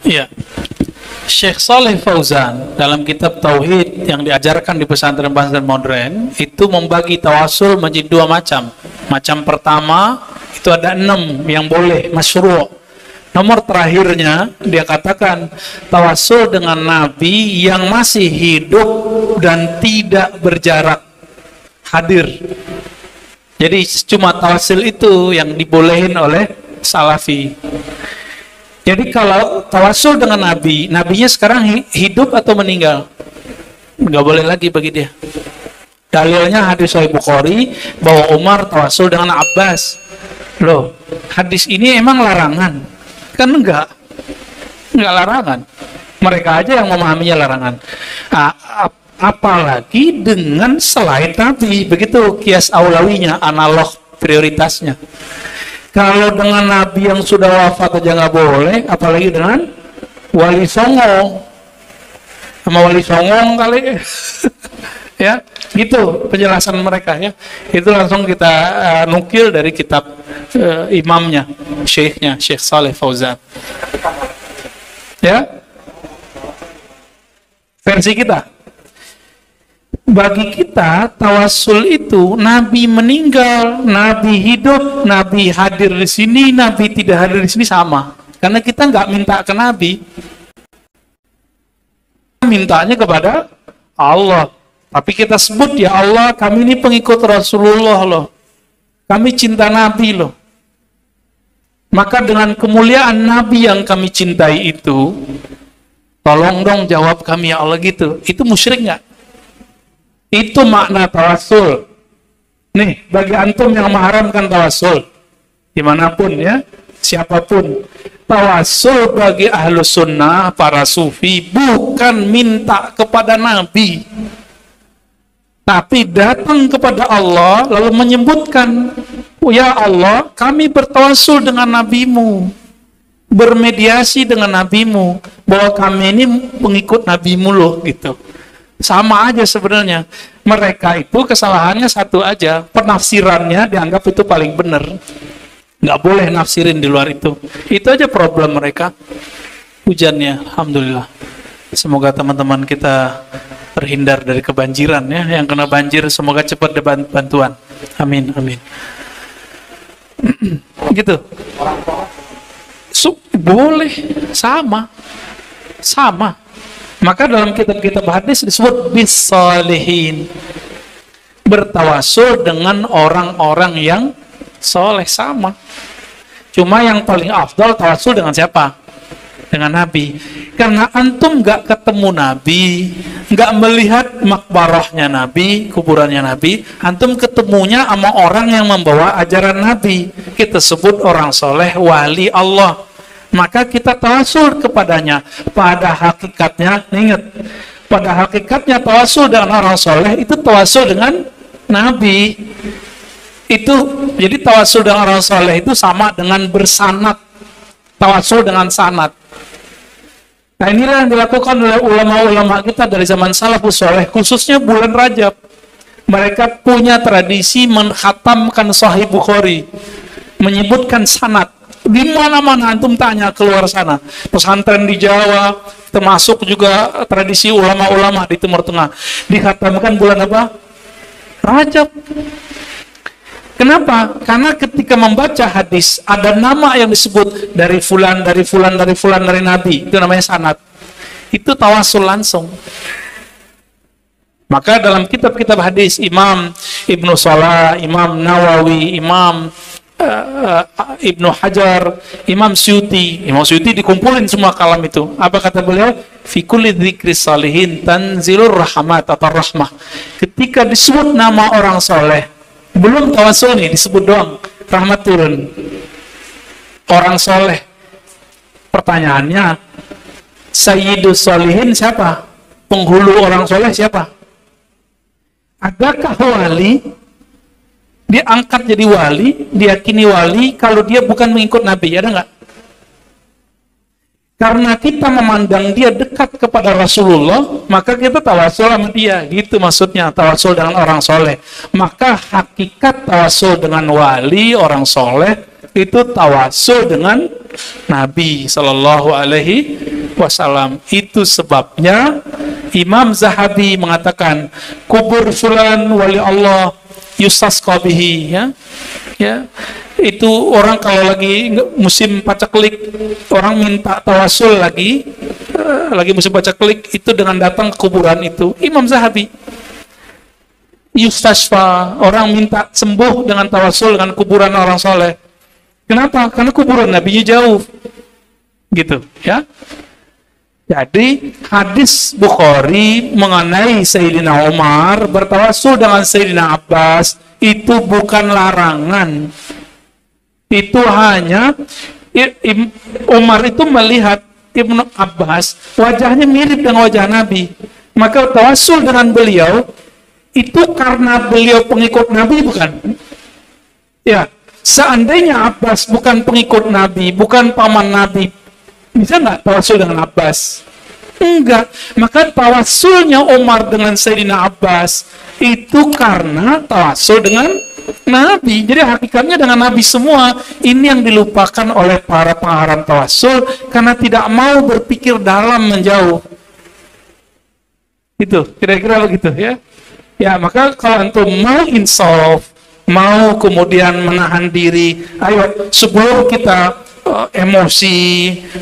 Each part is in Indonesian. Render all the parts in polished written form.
Iya. Syekh Saleh Fauzan dalam kitab Tauhid yang diajarkan di pesantren-pesantren modern itu membagi tawasul menjadi dua macam. Macam pertama itu ada 6 yang boleh masyru'. Nomor terakhirnya dia katakan tawasul dengan Nabi yang masih hidup dan tidak berjarak hadir. Jadi cuma tawasul itu yang dibolehin oleh Salafi. Jadi kalau tawasul dengan Nabi, Nabinya sekarang hidup atau meninggal? Nggak boleh lagi bagi dia. Dalilnya hadis Sahih Bukhari bahwa Umar tawasul dengan Abbas. Loh, hadis ini emang larangan? Kan enggak larangan. Mereka aja yang memahaminya larangan. Apalagi dengan selain Nabi, begitu kias aulawinya, analog prioritasnya. Kalau dengan Nabi yang sudah wafat aja nggak boleh, apalagi dengan Wali Songo. Sama Wali Songo kali. Ya, gitu penjelasan mereka ya. Itu langsung kita nukil dari kitab imamnya, syekhnya, Syekh Saleh Fauzan. Ya. Versi kita. Bagi kita, tawasul itu Nabi meninggal, Nabi hidup, Nabi hadir di sini, Nabi tidak hadir di sini sama. Karena kita nggak minta ke Nabi, mintanya kepada Allah. Tapi kita sebut, ya Allah, kami ini pengikut Rasulullah loh. Kami cinta Nabi loh. Maka dengan kemuliaan Nabi yang kami cintai itu, tolong dong jawab kami ya Allah gitu. Itu musyrik nggak? Itu makna tawasul. Nih, bagi antum yang mengharamkan tawasul, dimanapun ya, siapapun, tawasul bagi ahlu sunnah, para sufi, bukan minta kepada Nabi, tapi datang kepada Allah, lalu menyebutkan, oh ya Allah, kami bertawasul dengan Nabimu, bermediasi dengan Nabimu, bahwa kami ini pengikut Nabimu loh, gitu. Sama aja sebenarnya. Mereka itu kesalahannya satu aja, penafsirannya dianggap itu paling benar. Nggak boleh nafsirin di luar itu. Itu aja problem mereka. Hujannya, alhamdulillah. Semoga teman-teman kita terhindar dari kebanjiran ya. Yang kena banjir semoga cepat dapat bantuan. Amin, amin. Gitu. Boleh, sama. Maka dalam kitab-kitab hadis disebut bis-shalihin, bertawasul dengan orang-orang yang soleh, sama. Cuma yang paling afdal tawasul dengan siapa? Dengan Nabi. Karena antum nggak ketemu Nabi, nggak melihat makbarahnya Nabi, kuburannya Nabi, antum ketemunya sama orang yang membawa ajaran Nabi. Kita sebut orang soleh, wali Allah. Maka kita tawasul kepadanya. Pada hakikatnya, ingat, pada hakikatnya tawasul dengan orang soleh itu tawasul dengan Nabi. Itu jadi tawasul dengan orang soleh itu sama dengan bersanad, tawasul dengan sanad. Nah inilah yang dilakukan oleh ulama-ulama kita dari zaman salafus soleh, khususnya bulan Rajab. Mereka punya tradisi mengkhatamkan Sahih Bukhari, menyebutkan sanad. Di mana-mana antum tanya keluar sana, pesantren di Jawa, termasuk juga tradisi ulama-ulama di Timur Tengah, dikhatamkan bulan apa? Rajab. Kenapa? Karena ketika membaca hadis ada nama yang disebut dari fulan, dari fulan, dari fulan, dari Nabi, itu namanya sanad. Itu tawasul langsung. Maka dalam kitab-kitab hadis Imam Ibnu Salah, Imam Nawawi, Imam Ibnu Hajar, Imam Suyuti dikumpulin semua kalam itu. Apa kata beliau? Fi kulli dzikri salihin tanzilur rahmat atau rahmah. Ketika disebut nama orang soleh, belum tawasul nih, disebut doang, rahmat turun. Orang soleh. Pertanyaannya, Sayyidus Solihin siapa? Penghulu orang soleh siapa? Adakah wali dia angkat jadi wali, diyakini wali kalau dia bukan mengikut Nabi? Ada nggak? Karena kita memandang dia dekat kepada Rasulullah, maka kita tawasul sama dia. Gitu maksudnya, tawasul dengan orang soleh. Maka hakikat tawasul dengan wali, orang soleh, itu tawasul dengan Nabi Sallallahu Alaihi wasallam. Itu sebabnya Imam Zahabi mengatakan kubur fulan wali Allah yustasqa bihi, ya. Itu orang kalau lagi musim paceklik, orang minta tawasul lagi musim paceklik, itu dengan datang ke kuburan itu. Imam Zahabi, yustasfa, orang minta sembuh dengan tawasul dengan kuburan orang soleh. Kenapa? Karena kuburan Nabi jauh, gitu, ya. Jadi hadis Bukhari mengenai Sayyidina Umar bertawasul dengan Sayyidina Abbas itu bukan larangan. Itu hanya Umar itu melihat Ibnu Abbas wajahnya mirip dengan wajah Nabi, maka tawasul dengan beliau itu karena beliau pengikut Nabi, bukan? Ya, seandainya Abbas bukan pengikut Nabi, bukan paman Nabi, bisa nggak tawasul dengan Abbas? Enggak. Maka tawasulnya Umar dengan Sayyidina Abbas itu karena tawasul dengan Nabi. Jadi hakikatnya dengan Nabi semua. Ini yang dilupakan oleh para pengharam tawasul karena tidak mau berpikir dalam menjauh. Itu kira-kira begitu, ya. Ya, maka kalau antum mau insaf, mau kemudian menahan diri, ayo sebelum kita emosi,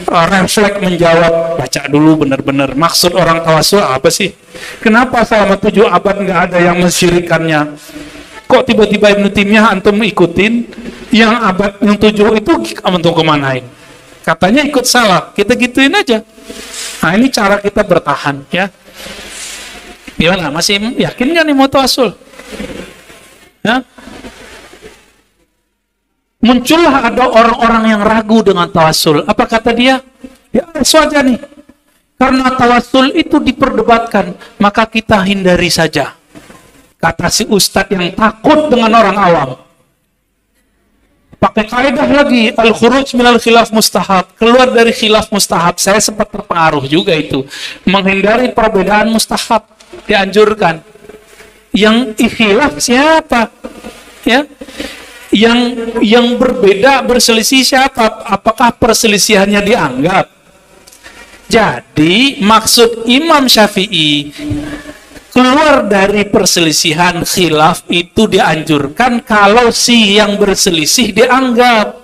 refleks menjawab, baca dulu benar-benar maksud orang tawasul apa sih? Kenapa selama 7 abad nggak ada yang mensyirikannya? Kok tiba-tiba Ibnu Taimiyah antum ikutin, yang abad yang 7 itu antum kemanain? Katanya ikut salah, kita gituin aja. Nah, ini cara kita bertahan, ya. Gimana? Masih yakin nggak nih mau tawasul? Ya? Muncullah ada orang-orang yang ragu dengan tawasul. Apa kata dia? Ya, saja nih. Karena tawasul itu diperdebatkan, maka kita hindari saja. Kata si ustadz yang takut dengan orang awam. Pakai kaidah lagi, al-khuruj minal khilaf mustahab. Keluar dari khilaf mustahab. Saya sempat terpengaruh juga itu. Menghindari perbedaan mustahab dianjurkan. Yang ikhilaf siapa? Ya. Yang berbeda berselisih siapa? Apakah perselisihannya dianggap? Jadi maksud Imam Syafi'i keluar dari perselisihan khilaf itu dianjurkan kalau si yang berselisih dianggap.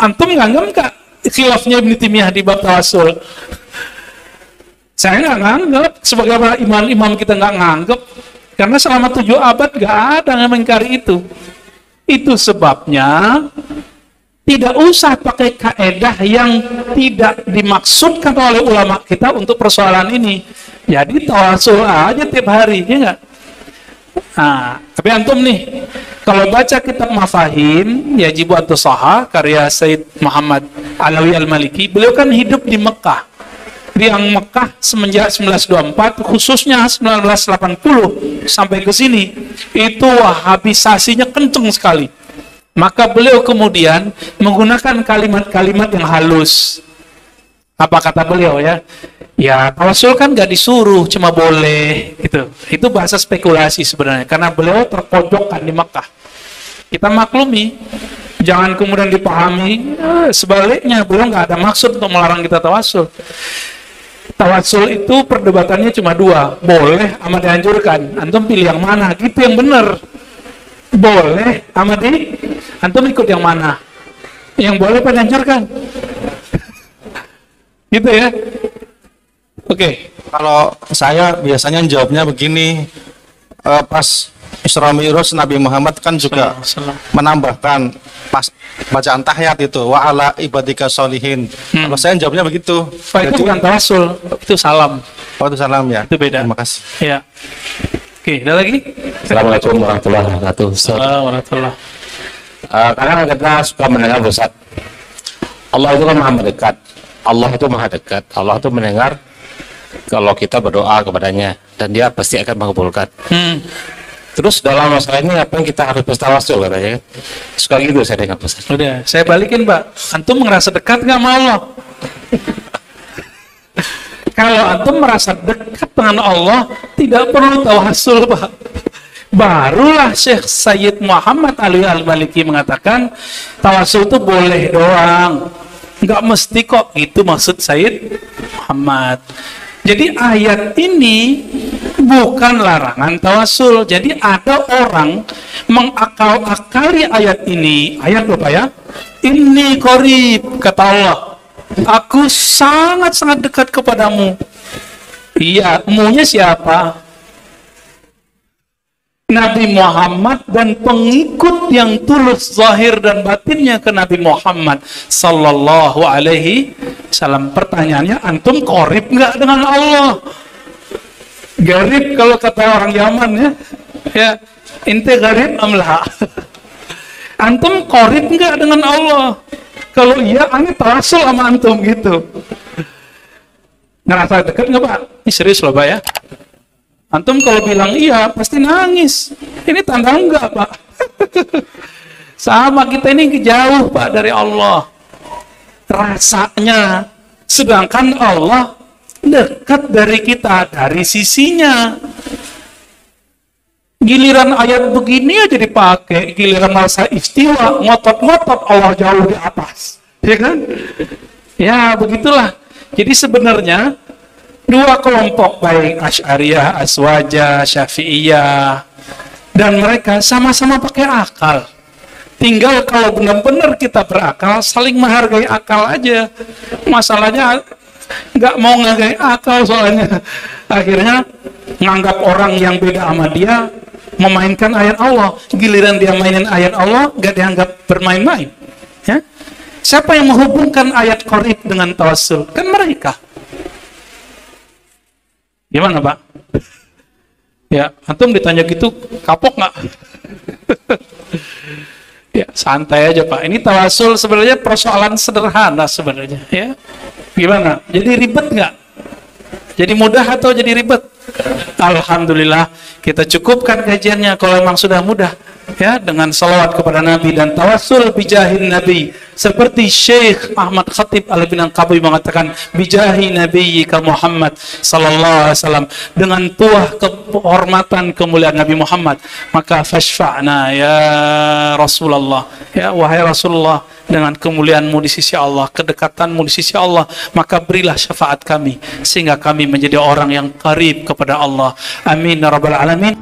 Antum nganggap nggak khilafnya Ibnu Taimiyah di bab tawasul? Saya nggak nganggap, sebagai imam kita nggak nganggap, karena selama 7 abad nggak ada yang mengingkari itu. Itu sebabnya tidak usah pakai kaedah yang tidak dimaksudkan oleh ulama kita untuk persoalan ini. Jadi tawasul aja tiap hari, ya nggak? Nah, tapi antum nih, kalau baca kitab Mafahim, Yajibu At-Tusaha, karya Sayyid Muhammad Alawi Al-Maliki, beliau kan hidup di Mekah. Di yang Mekah semenjak 1924, khususnya 1980 sampai ke sini, itu wahabisasinya kenceng sekali. Maka beliau kemudian menggunakan kalimat-kalimat yang halus. Apa kata beliau, ya? Ya, tawasul kan nggak disuruh, cuma boleh, gitu. Itu bahasa spekulasi sebenarnya, karena beliau terpojokkan di Mekah. Kita maklumi, jangan kemudian dipahami sebaliknya, beliau nggak ada maksud untuk melarang kita tawasul. Tawasul itu perdebatannya cuma 2, boleh sama dianjurkan. Antum pilih yang mana? Gitu yang benar. Boleh sama antum ikut yang mana? Yang boleh apa dianjurkan? Gitu ya. Oke. Kalau saya biasanya jawabnya begini, pas Isra Mi'raj Nabi Muhammad kan juga menambahkan pas bacaan tahiyat itu wa ala ibadika sholihin. Kalau saya jawabnya begitu. Itu bukan tawasul, itu salam. Oh, itu salam ya. Itu beda. Terima kasih. Ya. Oke, ada lagi? Assalamualaikum warahmatullahi wabarakatuh. Assalamualaikum. Kadang kita suka mendengar Ustaz, Allah itu kan maha mendekat. Allah itu maha dekat. Allah itu mendengar kalau kita berdoa kepadanya dan dia pasti akan mengabulkan. Terus dalam masalah ini apa yang kita harus bertawasul katanya kan? Suka gitu saya dengar Ustaz. Udah, saya balikin Pak. Antum ngerasa dekat nggak sama Allah? Kalau antum merasa dekat dengan Allah, tidak perlu tawasul Pak. Barulah Syekh Sayyid Muhammad Ali Al-Maliki mengatakan tawasul itu boleh doang, nggak mesti kok. Itu maksud Sayyid Muhammad. Jadi ayat ini bukan larangan tawasul. Jadi ada orang mengakal-akali ayat ini. Ayat apa ya? Inni qarib, kata Allah. Aku sangat-sangat dekat kepadamu. Iya, munya siapa? Nabi Muhammad dan pengikut yang tulus zahir dan batinnya ke Nabi Muhammad sallallahu alaihi wasallam. Pertanyaannya, antum qarib nggak dengan Allah? Garib kalau kata orang Yaman ya. Ya, ente garib amlah. Antum qarib nggak dengan Allah? Kalau iya, aneh tawasul sama antum gitu. Ngerasa dekat nggak Pak? Ini serius loh Pak ya. Antum kalau bilang iya, pasti nangis. Ini tanda enggak, Pak. Sama kita ini jauh, Pak, dari Allah. Rasanya. Sedangkan Allah dekat dari kita, dari sisinya. Giliran ayat begini aja dipakai. Giliran masa istiwa, ngotot-ngotot Allah jauh di atas. Ya kan? Ya, begitulah. Jadi sebenarnya, dua kelompok baik Asy'ariyah, Aswajah, Syafi'iyah, dan mereka sama-sama pakai akal. Tinggal kalau benar-benar kita berakal, saling menghargai akal aja. Masalahnya nggak mau menghargai akal soalnya. Akhirnya nganggap orang yang beda sama dia memainkan ayat Allah. Giliran dia mainin ayat Allah, nggak dianggap bermain-main. Ya? Siapa yang menghubungkan ayat qarib dengan tawassul? Kan mereka. Gimana Pak? Ya, antum ditanya gitu, kapok nggak? Ya, santai aja Pak. Ini tawasul sebenarnya persoalan sederhana sebenarnya. Ya, gimana? Jadi ribet nggak? Jadi mudah atau jadi ribet? Alhamdulillah, kita cukupkan kajiannya kalau memang sudah mudah. Ya, dengan salawat kepada Nabi dan tawasul bijahin Nabi. Seperti Syekh Ahmad Khatib Al-Minangkawi mengatakan, bijahi Nabi ka Muhammad sallallahu alaihi wasallam, dengan tuah kehormatan kemuliaan Nabi Muhammad, maka fashfa'na ya Rasulullah, ya wahai Rasulullah, dengan kemuliaanmu di sisi Allah, kedekatanmu di sisi Allah, maka berilah syafaat kami sehingga kami menjadi orang yang qarib kepada Allah. Amin ya rabbal alamin.